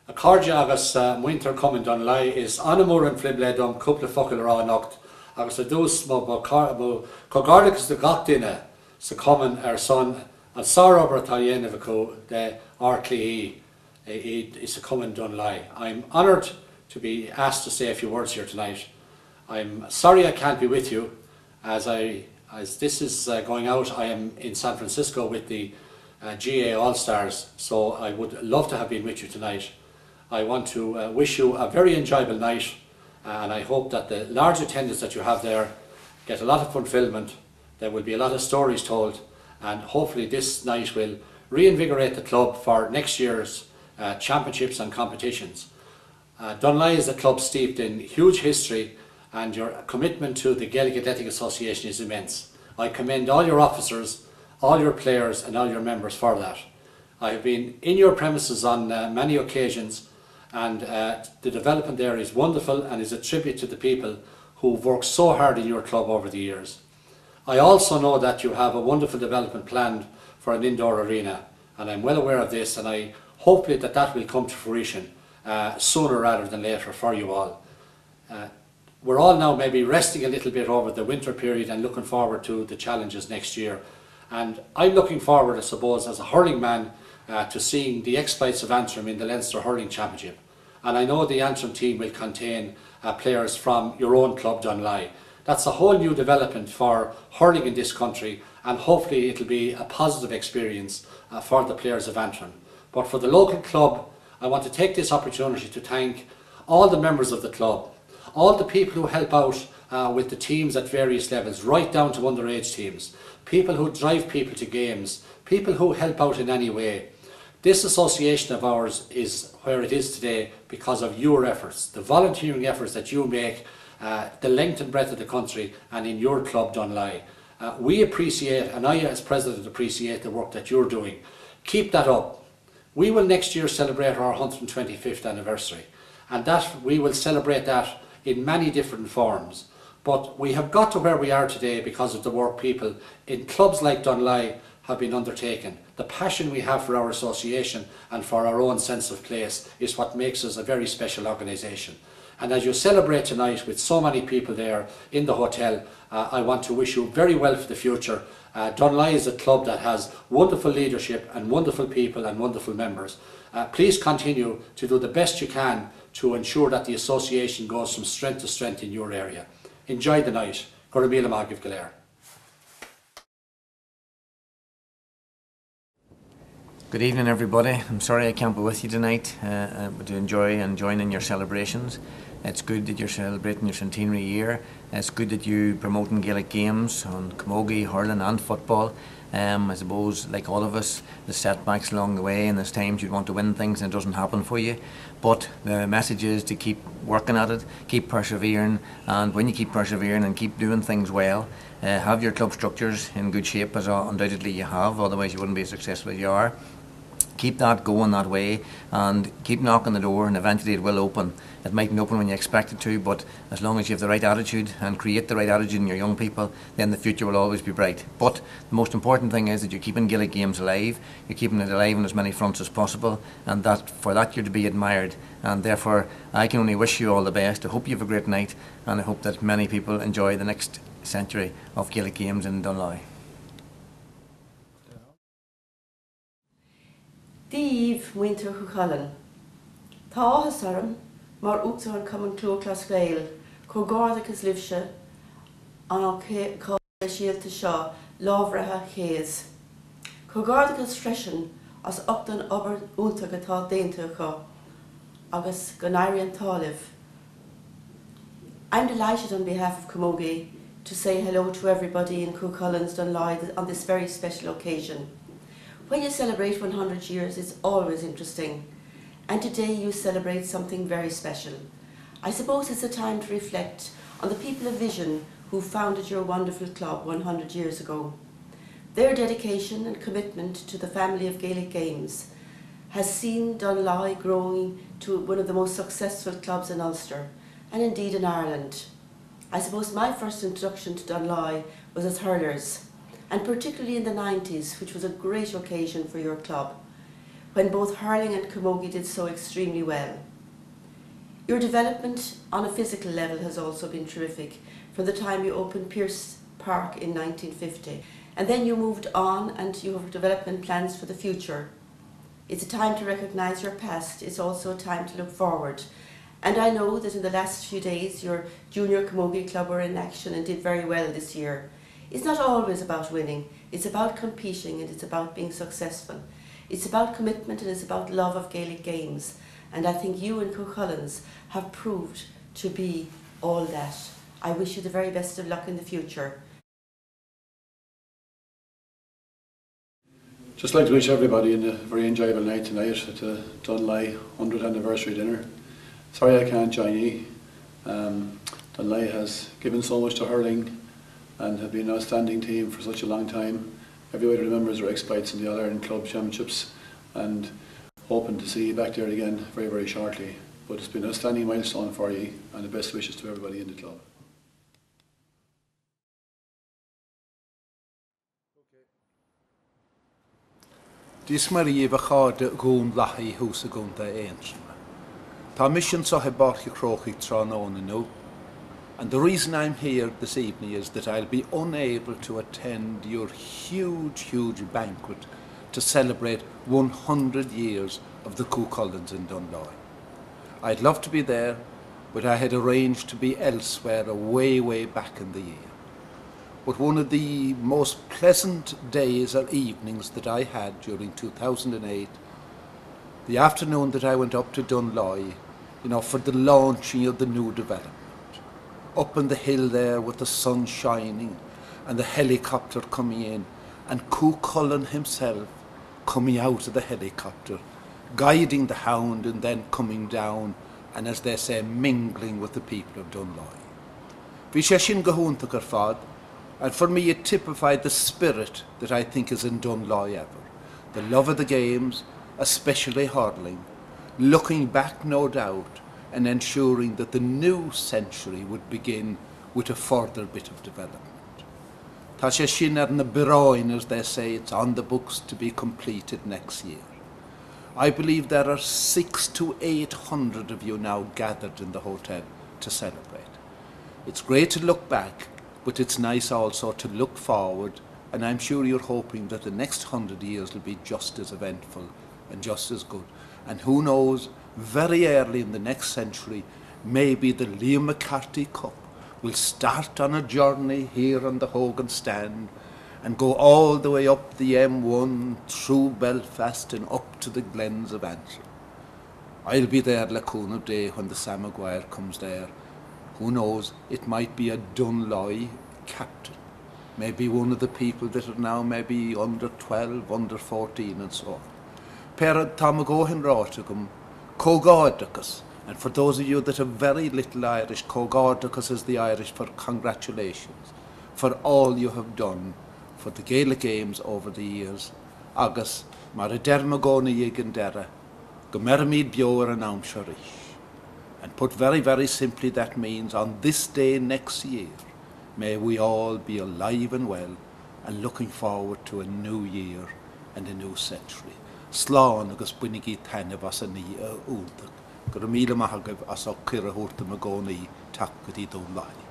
A cordja agus winter coming dunloy is anamur and flibledum couple focal around noct agus a dus mo cogardics the gactina sa common son and sorrow battalion of a co de Arclea is a common dunloy. I'm honoured to be asked to say a few words here tonight. I'm sorry I can't be with you as this is going out. I am in San Francisco with the GA All-Stars, so I would love to have been with you tonight. I want to wish you a very enjoyable night, and I hope that the large attendance that you have there get a lot of fulfilment. There will be a lot of stories told, and hopefully this night will reinvigorate the club for next year's championships and competitions. Dunloy is a club steeped in huge history, and your commitment to the Gaelic Athletic Association is immense. I commend all your officers, all your players and all your members for that. I have been in your premises on many occasions, and the development there is wonderful and is a tribute to the people who've worked so hard in your club over the years. I also know that you have a wonderful development planned for an indoor arena, and I'm well aware of this, and I hope that will come to fruition sooner rather than later for you all. We're all now maybe resting a little bit over the winter period and looking forward to the challenges next year. And I'm looking forward, I suppose, as a hurling man, to seeing the exploits of Antrim in the Leinster Hurling Championship. And I know the Antrim team will contain players from your own club, Dunloy. That's a whole new development for hurling in this country, and hopefully it'll be a positive experience for the players of Antrim. But for the local club, I want to take this opportunity to thank all the members of the club, all the people who help out with the teams at various levels, right down to underage teams, people who drive people to games, people who help out in any way. This association of ours is where it is today because of your efforts, the volunteering efforts that you make, the length and breadth of the country and in your club Dunloy. We appreciate, and I as President appreciate, the work that you're doing. Keep that up. We will next year celebrate our 125th anniversary, and that we will celebrate that in many different forms. But we have got to where we are today because of the work people in clubs like Dunloy have been undertaken. The passion we have for our association and for our own sense of place is what makes us a very special organisation. And as you celebrate tonight with so many people there in the hotel, I want to wish you very well for the future. Dunloy is a club that has wonderful leadership and wonderful people and wonderful members. Please continue to do the best you can to ensure that the association goes from strength to strength in your area. Enjoy the night. Gorabila Magiv Galer. Good evening, everybody. I'm sorry I can't be with you tonight, but to enjoy and join in your celebrations. It's good that you're celebrating your centenary year. It's good that you're promoting Gaelic games on camogie, hurling and football. I suppose, like all of us, there's setbacks along the way and there's times you'd want to win things and it doesn't happen for you. But the message is to keep working at it, keep persevering, and when you keep persevering and keep doing things well, have your club structures in good shape, as undoubtedly you have, otherwise you wouldn't be as successful as you are. Keep that going that way and keep knocking the door, and eventually it will open. It mightn't open when you expect it to, but as long as you have the right attitude and create the right attitude in your young people, then the future will always be bright. But the most important thing is that you're keeping Gaelic games alive, you're keeping it alive on as many fronts as possible, and that for that you're to be admired. And therefore I can only wish you all the best. I hope you have a great night, and I hope that many people enjoy the next century of Gaelic games in Dunloy. Díomh winter chuchalan. Tá áthas orm mar uachtar an cumann clóclas gael, cógárdachas libse an cá síalta seo lábhratha chéas. Cógárdachas freisin as ochtan obair úntaach atá déanta acu, agus go nairi an tálamh. I'm delighted on behalf of Camogie to say hello to everybody in Cúchulainn Dunloy on this very special occasion. When you celebrate 100 years, it's always interesting. And today you celebrate something very special. I suppose it's a time to reflect on the people of vision who founded your wonderful club 100 years ago. Their dedication and commitment to the family of Gaelic games has seen Dunloy growing to one of the most successful clubs in Ulster, and indeed in Ireland. I suppose my first introduction to Dunloy was as hurlers, and particularly in the 90s, which was a great occasion for your club. when both hurling and camogie did so extremely well. Your development on a physical level has also been terrific from the time you opened Pearse Park in 1950. And then you moved on and you have development plans for the future. It's a time to recognise your past, it's also a time to look forward. And I know that in the last few days your junior camogie club were in action and did very well this year. It's not always about winning, it's about competing and it's about being successful. It's about commitment and it's about love of Gaelic games. And I think you and Cuchulainn have proved to be all that. I wish you the very best of luck in the future. Just like to wish everybody a very enjoyable night tonight at the Dunloy 100th anniversary dinner. Sorry I can't join you. Dunloy has given so much to hurling and have been an outstanding team for such a long time. Everybody remembers their exploits in the All-Ireland Club Championships and hoping to see you back there again very, very shortly. But it's been an outstanding milestone for you and the best wishes to everybody in the club. Dis mar I bachad gún lahi hús a gún da einsma. Ta mission so he barchi crochi tron on no. And the reason I'm here this evening is that I'll be unable to attend your huge banquet to celebrate 100 years of the Cuchulainn in Dunloy. I'd love to be there, but I had arranged to be elsewhere way back in the year. But one of the most pleasant days or evenings that I had during 2008, the afternoon that I went up to Dunloy, for the launching of the new development. Up on the hill there with the sun shining and the helicopter coming in and Cuchulainn himself coming out of the helicopter, guiding the hound and then coming down and, as they say, mingling with the people of Dunloy. Vi sé sin go húnta gur fad, and for me it typified the spirit that I think is in Dunloy ever. The love of the games, especially hurling, looking back no doubt and ensuring that the new century would begin with a further bit of development. Tá sé sin ar na bráin, as they say, it's on the books to be completed next year. I believe there are 600 to 800 of you now gathered in the hotel to celebrate. It's great to look back, but it's nice also to look forward, and I'm sure you're hoping that the next 100 years will be just as eventful and just as good. And who knows, very early in the next century, maybe the Liam McCarthy Cup will start on a journey here on the Hogan stand and go all the way up the M1 through Belfast and up to the Glens of Antrim. I'll be there Lacoon of Day when the Sam Maguire comes there. Who knows, it might be a Dunloy captain, maybe one of the people that are now maybe under 12, under 14 and so on. Pera Tamagohin Rotagum, Cogardacus, and for those of you that are very little Irish, Cogardacus is the Irish for congratulations for all you have done for the Gaelic Games over the years. Agus, mar a dermagona yigandera, gomeramid bioer and amsharish. And put very simply, that means on this day next year, may we all be alive and well and looking forward to a new year and a new century. Slán agus buinigí tainne vas a ní últach. Gur a míle mahagab as o cyrra hwrta magoni tak gydí Dunloy.